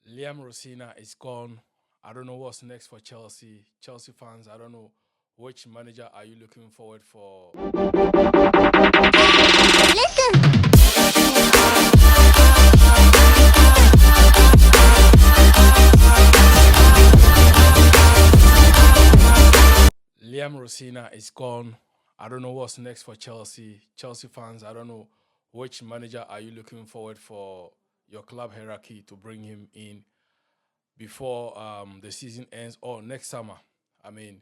Liam Rosina is gone. I don't know what's next for Chelsea. Chelsea fans, I don't know which manager are you looking forward for. Liam Rosina is gone. I don't know what's next for Chelsea. Chelsea fans, I don't know which manager are you looking forward for your club hierarchy to bring him in before the season ends or next summer. I mean,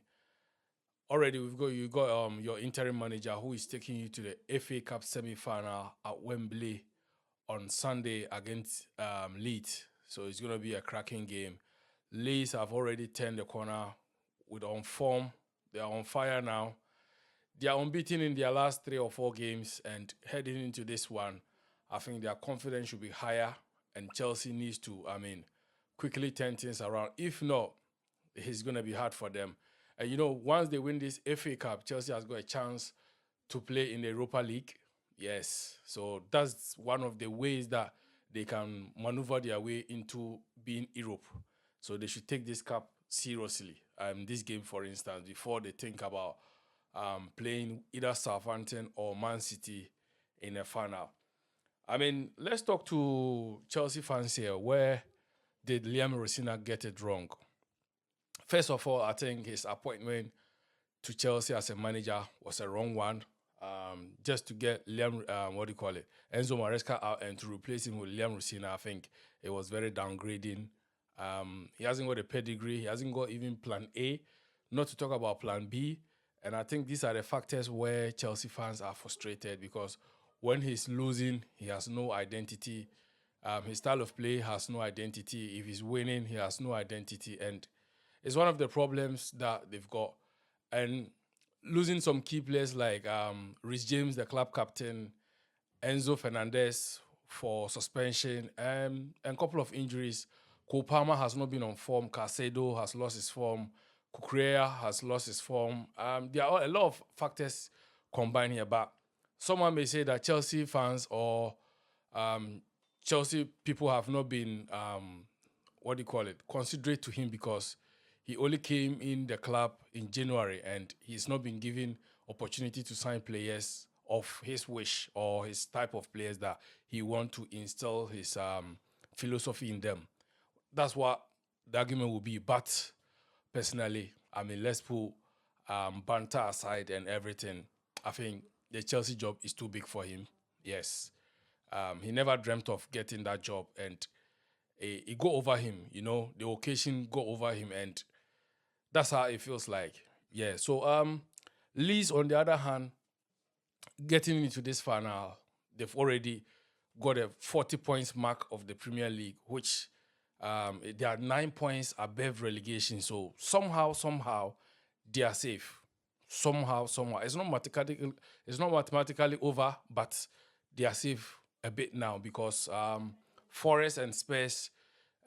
already you got your interim manager who is taking you to the FA Cup semi-final at Wembley on Sunday against Leeds. So it's gonna be a cracking game. Leeds have already turned the corner with on form. They are on fire now. They are unbeaten in their last 3 or 4 games, and heading into this one, I think their confidence should be higher, and Chelsea needs to, quickly turn things around. If not, it's going to be hard for them. And once they win this FA Cup, Chelsea has got a chance to play in the Europa League. Yes, so that's one of the ways that they can maneuver their way into being Europe. So they should take this cup seriously. This game, for instance, before they think about playing either Southampton or Man City in a final. Let's talk to Chelsea fans here. Where did Liam Rosina get it wrong? First of all, I think his appointment to Chelsea as a manager was a wrong one. Just to get Liam, Enzo Maresca out and to replace him with Liam Rosina, I think it was very downgrading. He hasn't got a pedigree. He hasn't got even Plan A, not to talk about Plan B. And I think these are the factors where Chelsea fans are frustrated because when he's losing, he has no identity. His style of play has no identity. If he's winning, he has no identity. And it's one of the problems that they've got. And losing some key players like Rhys James, the club captain, Enzo Fernandez for suspension, and a couple of injuries. Cole Palmer has not been on form. Caicedo has lost his form. Kukurea has lost his form. There are a lot of factors combined here, but someone may say that Chelsea fans or Chelsea people have not been, considerate to him because he only came in the club in January and he's not been given opportunity to sign players of his wish or his type of players that he want to instill his philosophy in them. That's what the argument will be. But personally, let's put banter aside and everything. I think the Chelsea job is too big for him. Yes. He never dreamt of getting that job and it go over him, the occasion go over him and that's how it feels like. Yeah. So Leeds, on the other hand, getting into this final, they've already got a 40 points mark of the Premier League, which they are 9 points above relegation. So somehow, they are safe. Somehow. It's not mathematically over, but they are safe a bit now because Forest and Spurs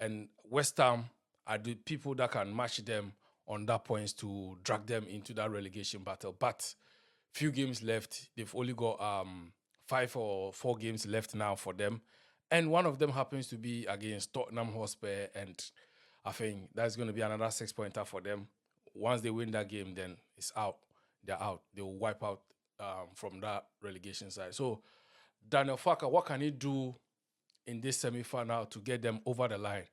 and West Ham are the people that can match them on that points to drag them into that relegation battle. But few games left. They've only got 5 or 4 games left now for them. And one of them happens to be against Tottenham Hotspur. And I think that's going to be another 6 pointer for them. Once they win that game, then it's out. They're out. They will wipe out from that relegation side. So Daniel Farker, what can he do in this semi-final to get them over the line?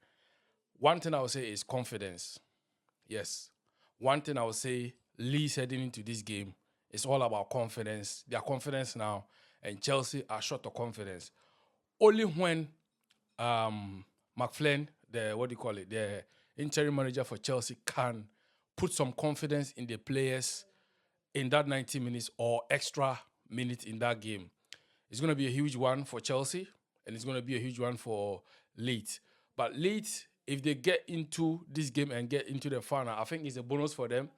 One thing I would say is confidence. Yes. One thing I would say, Leeds heading into this game, it's all about confidence. Their confidence now, and Chelsea are short of confidence. Only when McFlynn, the interim manager for Chelsea, can put some confidence in the players in that 90 minutes or extra minute in that game. It's going to be a huge one for Chelsea, and it's going to be a huge one for Leeds. But Leeds, if they get into this game and get into the final, I think it's a bonus for them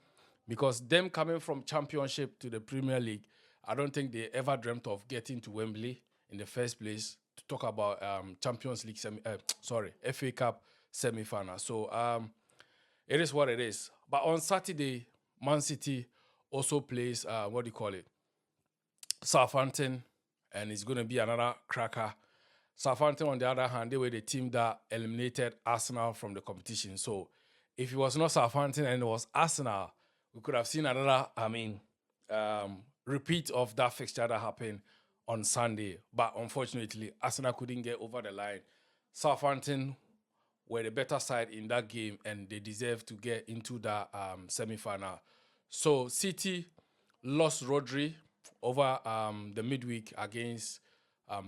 because them coming from Championship to the Premier League, I don't think they ever dreamt of getting to Wembley in the first place to talk about Champions League FA Cup semi-final. So it is what it is. But on Saturday, Man City also plays Southampton, and it's going to be another cracker. Southampton, on the other hand, they were the team that eliminated Arsenal from the competition. So if it was not Southampton and it was Arsenal, we could have seen another, repeat of that fixture that happened on Sunday. But unfortunately, Arsenal couldn't get over the line. Southampton were the better side in that game and they deserve to get into that semi-final. So City lost Rodri over the midweek against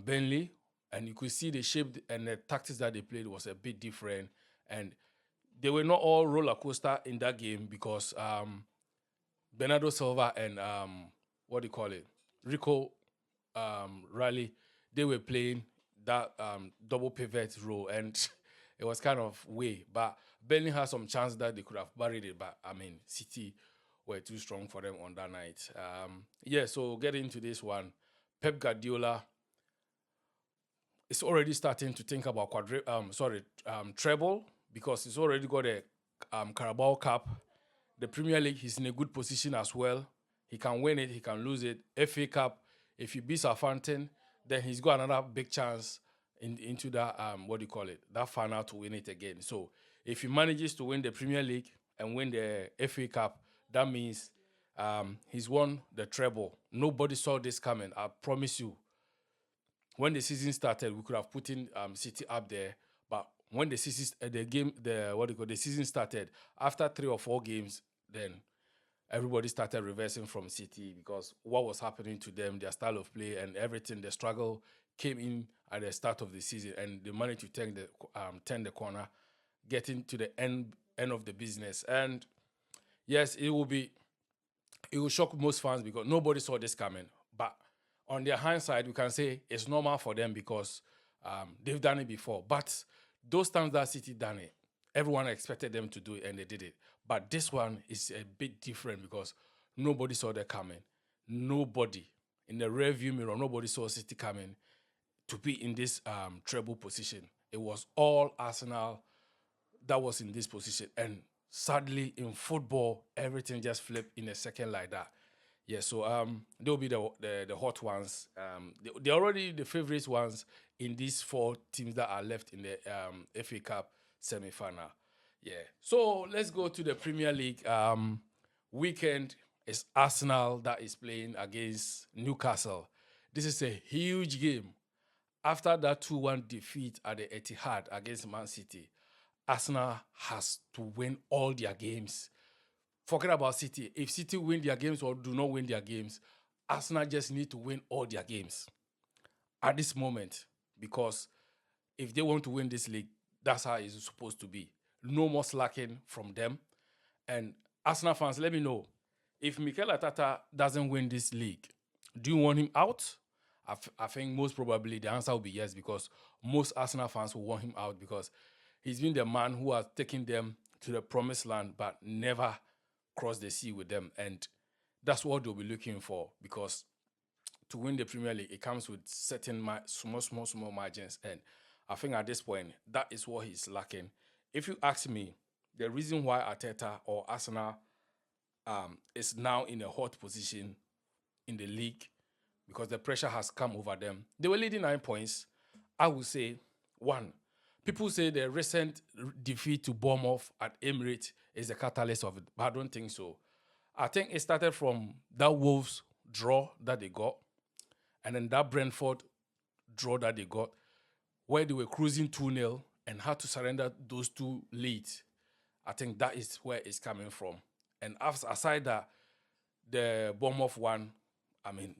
Burnley, and you could see the shape and the tactics that they played was a bit different. And they were not all roller coaster in that game because Bernardo Silva and what do you call it, Rico Riley, they were playing that double pivot role, and it was kind of way. But Burnley had some chance that they could have buried it, but I mean, City were too strong for them on that night. Yeah, so getting into this one, Pep Guardiola is already starting to think about treble, because he's already got a Carabao Cup. The Premier League, he's in a good position as well. He can win it, he can lose it. FA Cup, if he beats Southampton, then he's got another big chance into that that final to win it again. So if he manages to win the Premier League and win the FA Cup, that means he's won the treble. Nobody saw this coming. I promise you. When the season started, we could have put in City up there, but when the season the season started, after 3 or 4 games, then everybody started reversing from City because what was happening to them, their style of play and everything, the struggle came in at the start of the season, and they managed to turn the corner, getting to the end of the business. And yes, it will shock most fans because nobody saw this coming. But on their hindsight, we can say it's normal for them because they've done it before. But those times that City done it, everyone expected them to do it and they did it. But this one is a bit different because nobody saw that coming. Nobody. In the rear view mirror, nobody saw City coming to be in this treble position. It was all Arsenal that was in this position. And sadly, in football, everything just flipped in a second like that. Yeah, so they'll be the hot ones. They're already the favorites ones in these 4 teams that are left in the FA Cup semi-final. Yeah, so let's go to the Premier League. Weekend is Arsenal that is playing against Newcastle. This is a huge game. After that 2-1 defeat at the Etihad against Man City, Arsenal has to win all their games. Forget about City. If City win their games or do not win their games, Arsenal just need to win all their games at this moment, because if they want to win this league, that's how it's supposed to be. No more slacking from them. And Arsenal fans, let me know, if Mikel Arteta doesn't win this league, do you want him out? I think most probably the answer will be yes, because most Arsenal fans will want him out because he's been the man who has taken them to the promised land but never crossed the sea with them. And that's what they'll be looking for, because to win the Premier League, it comes with certain small margins. And I think at this point, that is what he's lacking. If you ask me, the reason why Arteta or Arsenal is now in a hot position in the league, because the pressure has come over them. They were leading 9 points. I would say, 1, people say the recent defeat to Bournemouth at Emirates is the catalyst of it, but I don't think so. I think it started from that Wolves draw that they got, and then that Brentford draw that they got, where they were cruising 2-0 and had to surrender those 2 leads. I think that is where it's coming from. And aside that, the Bournemouth one,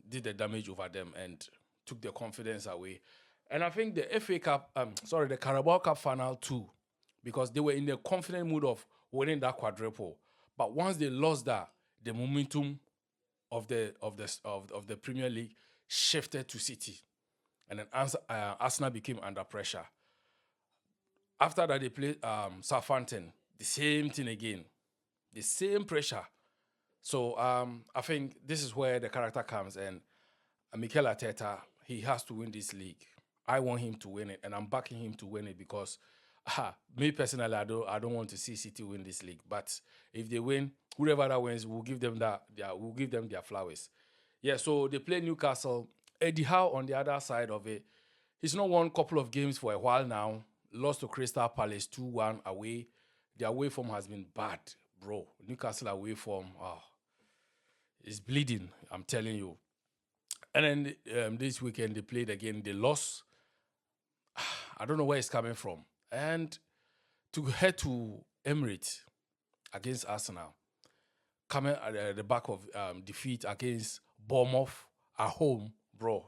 did the damage over them and took their confidence away. And I think the the Carabao Cup final too, because they were in the confident mood of winning that quadruple. But once they lost that, the momentum of the Premier League shifted to City, and then Arsenal became under pressure. After that, they played Southampton, the same thing again, the same pressure. So I think this is where the character comes, and Mikel Arteta, he has to win this league. I want him to win it, and I'm backing him to win it because, me personally, I don't want to see City win this league. But if they win, whoever that wins, we'll give them their flowers. Yeah. So they play Newcastle. Eddie Howe on the other side of it, He's not won a couple of games for a while now. Lost to Crystal Palace 2-1 away. The away form has been bad, bro. Newcastle away form, is bleeding, I'm telling you. And then this weekend they played again. They lost. I don't know where it's coming from. And to head to Emirates against Arsenal, coming at the back of defeat against Bournemouth at home, bro.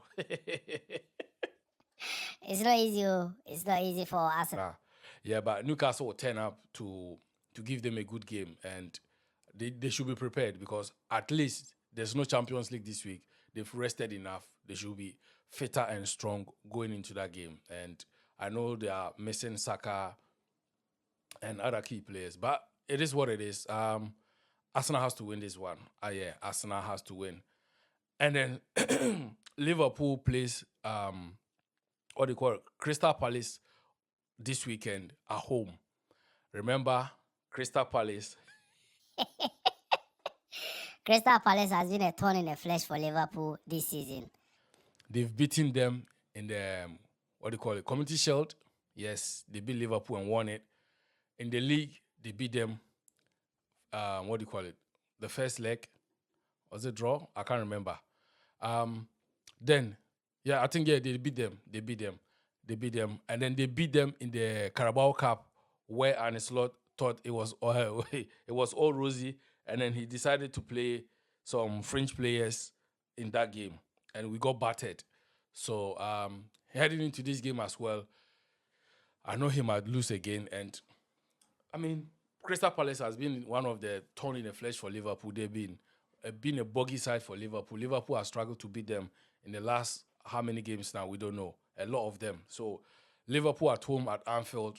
It's not easy. It's not easy for Arsenal. Yeah, but Newcastle will turn up to give them a good game, and they should be prepared because at least there's no Champions League this week. They've rested enough. They should be fitter and strong going into that game. And I know they are missing Saka and other key players, but it is what it is. Arsenal has to win this one. Yeah, Arsenal has to win. And then Liverpool plays what do you call it? Crystal Palace this weekend at home. Remember, Crystal Palace. Crystal Palace has been a thorn in the flesh for Liverpool this season. They've beaten them in the, what do you call it, Community Shield. Yes, they beat Liverpool and won it. In the league, they beat them, what do you call it, the first leg. Was it draw? I can't remember. Then, yeah, I think, yeah, they beat them. And then they beat them in the Carabao Cup where Arne Slot thought it was all rosy. And then he decided to play some French players in that game. And we got battered. So heading into this game as well, I know he might lose again. And, I mean, Crystal Palace has been one of the thorn in the flesh for Liverpool. They've been a bogey side for Liverpool. Liverpool has struggled to beat them in the last how many games now? We don't know. A lot of them. So Liverpool at home at Anfield,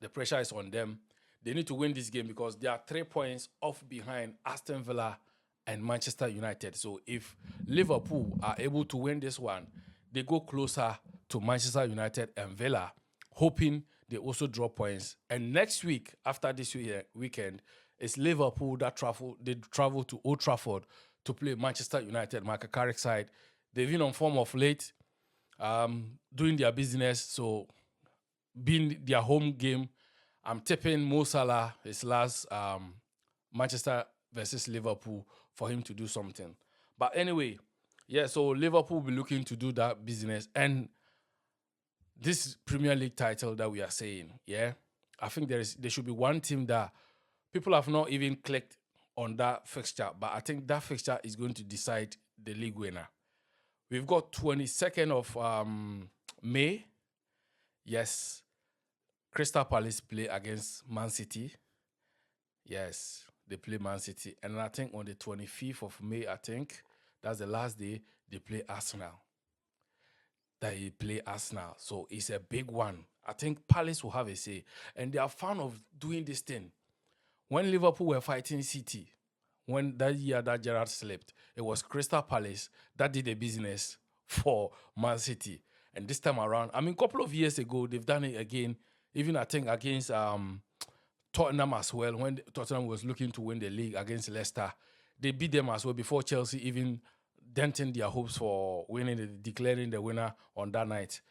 the pressure is on them. They need to win this game because they are 3 points off behind Aston Villa and Manchester United. So if Liverpool are able to win this one, they go closer to Manchester United and Villa, hoping they also draw points. And next week, after this weekend, it's Liverpool that travel to Old Trafford to play Manchester United, Michael Carrick's side. They've been on form of late, doing their business. So being their home game, I'm tipping Mo Salah his last Manchester versus Liverpool for him to do something. But anyway, yeah, so Liverpool will be looking to do that business. And this Premier League title that we are saying, yeah, I think there should be one team that people have not even clicked on that fixture, but I think that fixture is going to decide the league winner. We've got 22nd of May. Yes, Crystal Palace play against Man City. Yes, they play Man City. And I think on the 25th of May, I think, that's the last day, they play Arsenal. So it's a big one. I think Palace will have a say. And they are fan of doing this thing. When Liverpool were fighting City, when that year that Gerrard slept, it was Crystal Palace that did the business for Man City. And this time around, I mean, a couple of years ago, they've done it again, even I think against Tottenham as well, when Tottenham was looking to win the league against Leicester. They beat them as well before Chelsea even denting their hopes for declaring the winner on that night.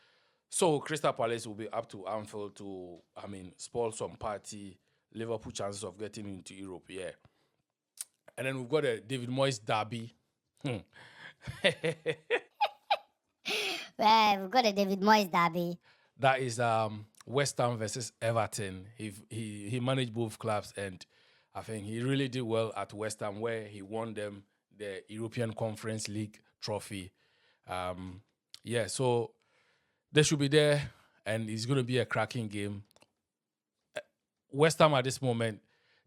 So Crystal Palace will be up to Anfield to, spoil some party, Liverpool chances of getting into Europe, yeah. And then we've got a David Moyes derby. Well, we've got a David Moyes derby. That is West Ham versus Everton. He managed both clubs, and I think he really did well at West Ham, where he won them the European Conference League trophy. So they should be there, and it's going to be a cracking game. West Ham at this moment,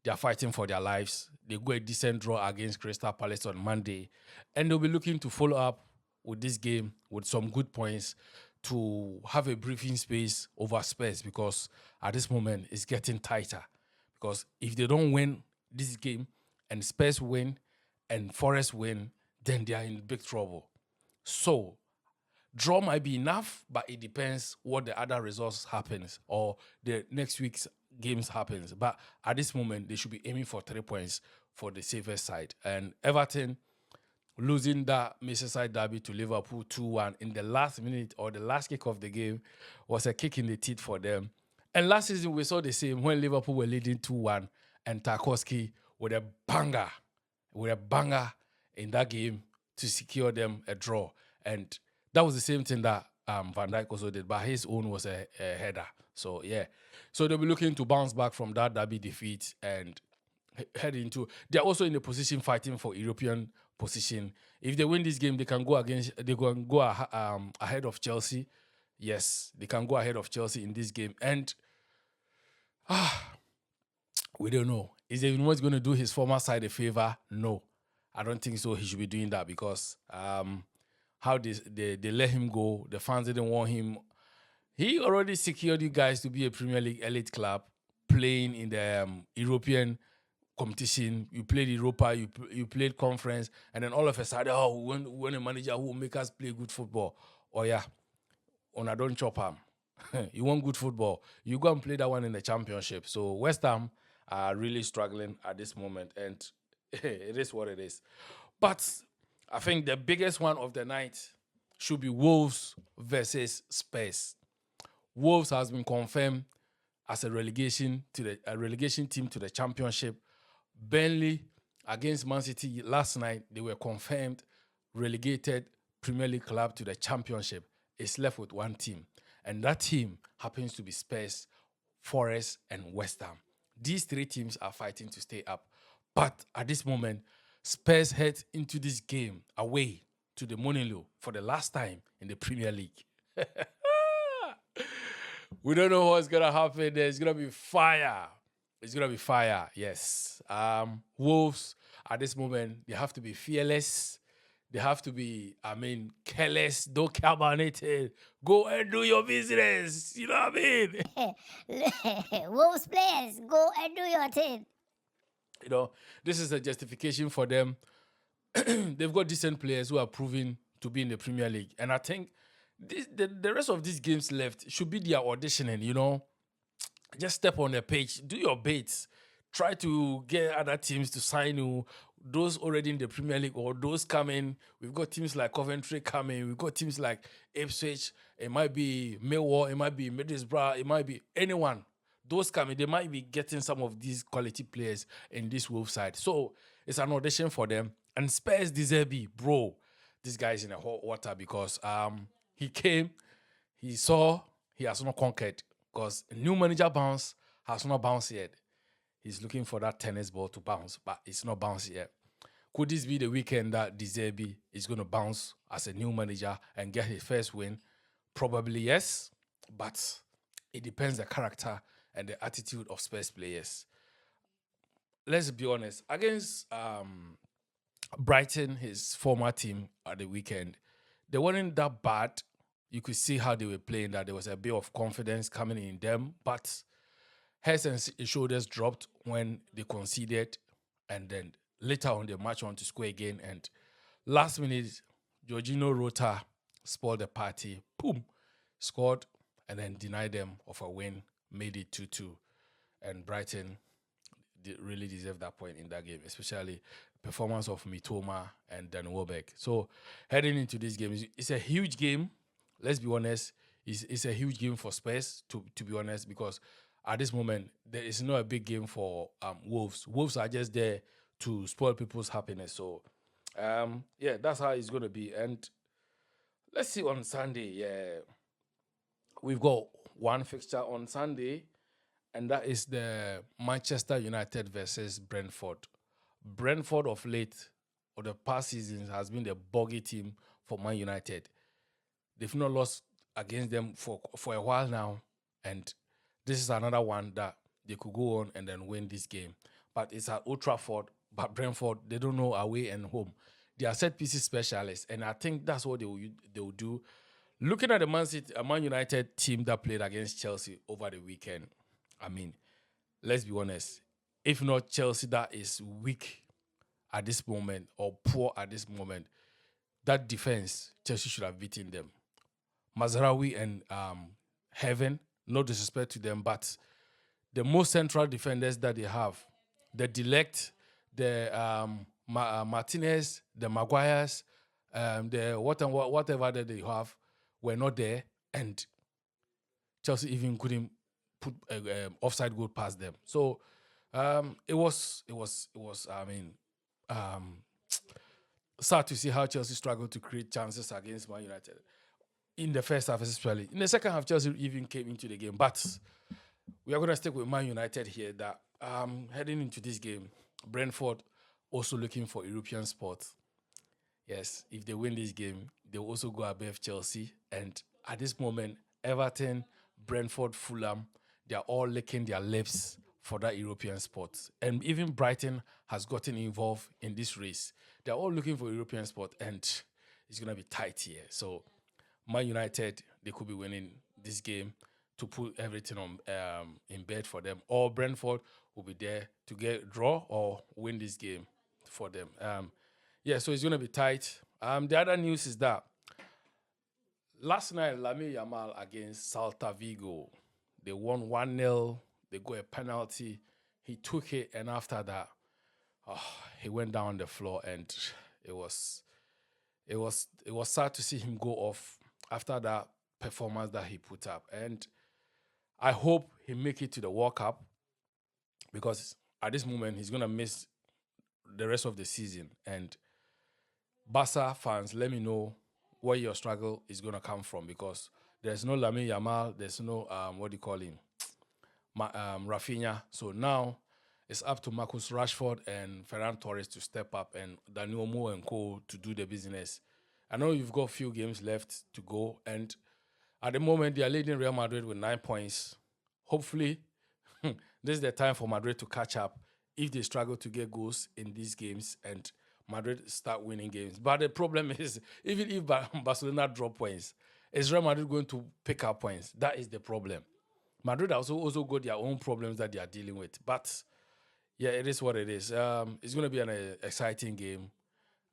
they are fighting for their lives. They go a decent draw against Crystal Palace on Monday, and they'll be looking to follow up with this game with some good points to have a breathing space over Spurs, because at this moment it's getting tighter. Because if they don't win this game and Spurs win and Forest win, then they are in big trouble. So draw might be enough, but it depends what the other results happens or the next week's games happens. But at this moment, they should be aiming for 3 points for the safest side. And Everton, losing that Merseyside derby to Liverpool 2-1 in the last minute or the last kick of the game was a kick in the teeth for them. And last season, we saw the same when Liverpool were leading 2-1 and Tarkowski with a banger in that game to secure them a draw. And that was the same thing that Van Dijk also did, but his own was a header. So, yeah. So they'll be looking to bounce back from that derby defeat and head into. They're also in a position fighting for European position. If they win this game, they can go ahead of Chelsea. Yes, they can go ahead of Chelsea in this game. And we don't know. Is Evan going to do his former side a favor? No, I don't think so. He should be doing that because how they let him go. The fans didn't want him. He already secured you guys to be a Premier League elite club playing in the European competition. You played Europa, you played conference, and then all of a sudden, we want a manager who will make us play good football. Oh yeah, I don't chop him. You want good football, you go and play that one in the championship. So West Ham are really struggling at this moment, and it is what it is. But I think the biggest one of the night should be Wolves versus Spurs. Wolves has been confirmed as a relegation team to the championship. Burnley against Man City last night, they were confirmed relegated Premier League club to the championship. It's left with one team, and that team happens to be Spurs, Forest, and West Ham. These three teams are fighting to stay up. But at this moment, Spurs head into this game away to the Molineux for the last time in the Premier League. We don't know what's going to happen. There's going to be fire. It's going to be fire, yes. Wolves, at this moment, they have to be fearless. They have to be, careless. Don't care about anything. Go and do your business. You know what I mean? Wolves players, go and do your thing. You know, this is a justification for them. They've got decent players who are proving to be in the Premier League. And I think the rest of these games left should be their auditioning, you know. Just step on the page, do your baits, try to get other teams to sign you, those already in the Premier League or those coming. We've got teams like Coventry coming, we've got teams like Ipswich, it might be Millwall, it might be Middlesbrough, it might be anyone. Those coming, they might be getting some of these quality players in this Wolves side. So it's an audition for them. And Spurs deserve it, bro. This guy is in a hot water because he came, he saw, he has not conquered. Because a new manager bounce has not bounced yet. He's looking for that tennis ball to bounce, but it's not bounced yet. Could this be the weekend that De Zerbi is going to bounce as a new manager and get his first win? Probably yes, but it depends the character and the attitude of Spurs players. Let's be honest. Against Brighton, his former team at the weekend, they weren't that bad. You could see how they were playing, that there was a bit of confidence coming in them, but heads and shoulders dropped when they conceded, and then later on they marched on to score again, and last minute, Jorginho Rota spoiled the party, boom, scored, and then denied them of a win, made it 2-2, and Brighton really deserved that point in that game, especially performance of Mitoma and Dan Welbeck. So heading into this game, it's a huge game. Let's be honest, it's a huge game for Spurs, to be honest, because at this moment, there is not a big game for Wolves. Wolves are just there to spoil people's happiness. So, that's how it's going to be. And let's see on Sunday. Yeah, we've got one fixture on Sunday, and that is the Manchester United versus Brentford. Brentford of late, or the past seasons, has been the bogey team for Man United. They've not lost against them for a while now, and this is another one that they could go on and then win this game. But it's at Old Trafford, but Brentford, they don't know away and home. They are set pieces specialists, and I think that's what they will do. Looking at the Man United team that played against Chelsea over the weekend, let's be honest, if not Chelsea that is weak at this moment or poor at this moment, that defense, Chelsea should have beaten them. Mazraoui and Heaven, no disrespect to them, but the most central defenders that they have, the Delect, the Martinez, the Maguires, the whatever that they have were not there, and Chelsea even couldn't put offside goal past them. So it was. I mean, um, sad to see how Chelsea struggled to create chances against Man United in the first half, especially. In the second half, Chelsea even came into the game, but we are going to stick with Man United here. That heading into this game, Brentford also looking for European spot. Yes, if they win this game, they will also go above Chelsea. And at this moment, Everton, Brentford, Fulham, they are all licking their lips for that European spot. And even Brighton has gotten involved in this race. They're all looking for European spot, and it's going to be tight here. So, Man United, they could be winning this game to put everything on in bed for them. Or Brentford will be there to get draw or win this game for them. Yeah, so it's going to be tight. The other news is that last night, Lamine Yamal against Celta Vigo, they won 1-0. They got a penalty. He took it, and after that, he went down on the floor, and it was sad to see him go off after that performance that he put up. And I hope he make it to the World Cup, because at this moment he's gonna miss the rest of the season. And Barca fans, let me know where your struggle is gonna come from, because there's no Lamine Yamal, there's no what do you call him, Rafinha. So now it's up to Marcus Rashford and Ferran Torres to step up, and Daniel Mo and Co to do the business. I know you've got a few games left to go, and at the moment they are leading Real Madrid with 9 points. Hopefully, this is the time for Madrid to catch up if they struggle to get goals in these games and Madrid start winning games. But the problem is, even if Barcelona drop points, is Real Madrid going to pick up points? That is the problem. Madrid also got their own problems that they are dealing with. But yeah, it is what it is. It's going to be an exciting game.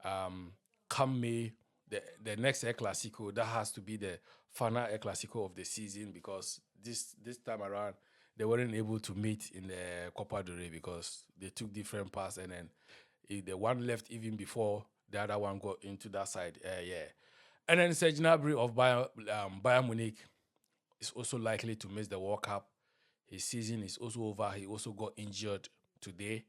Come May, the next El Clasico, that has to be the final El Clasico of the season, because this time around they weren't able to meet in the Copa del Rey because they took different paths, and then the one left even before the other one got into that side. Yeah. And then Serge Gnabry of Bayern Munich is also likely to miss the World Cup. His season is also over. He also got injured today.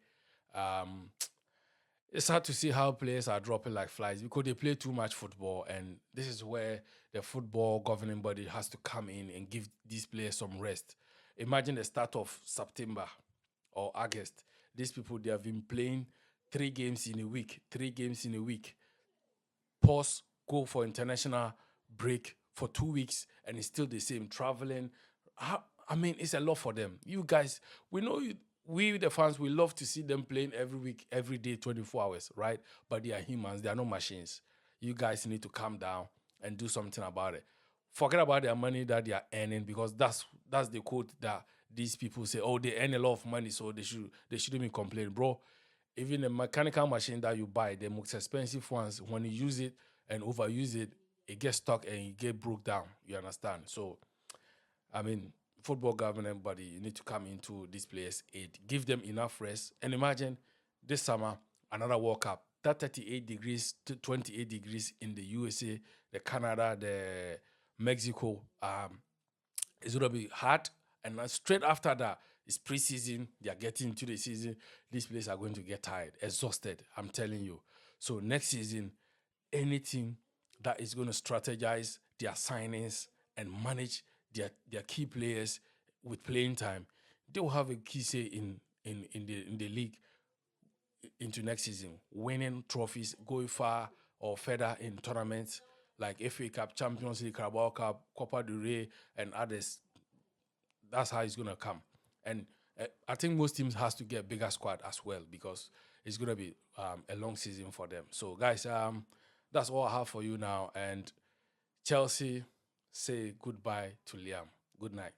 It's hard to see how players are dropping like flies because they play too much football, and this is where the football governing body has to come in and give these players some rest. Imagine the start of September or August. These people, they have been playing 3 games in a week. Pause, go for international break for 2 weeks, and it's still the same, traveling. I mean, it's a lot for them. You guys, we know you. We, the fans, we love to see them playing every week, every day, 24 hours, right? But they are humans. They are not machines. You guys need to calm down and do something about it. Forget about their money that they are earning, because that's the quote that these people say, oh, they earn a lot of money, so they shouldn't be complaining. Bro, even a mechanical machine that you buy, the most expensive ones, when you use it and overuse it, it gets stuck and it get broke down. You understand? So, I mean, football governing body, you need to come into these players' aid, give them enough rest. And imagine this summer, another World Cup, that 38 degrees to 28 degrees in the USA, the Canada, the Mexico, it's going to be hot. And then straight after that, it's preseason. They are getting into the season. These players are going to get tired, exhausted. I'm telling you. So next season, anything that is going to strategize their signings and manage their key players with playing time, they will have a key say in the league into next season, winning trophies, going far or further in tournaments like FA Cup, Champions League, Carabao Cup, Copa del Rey, and others. That's how it's gonna come. And I think most teams has to get a bigger squad as well, because it's gonna be a long season for them. So guys, that's all I have for you now. And Chelsea, say goodbye to Liam. Good night.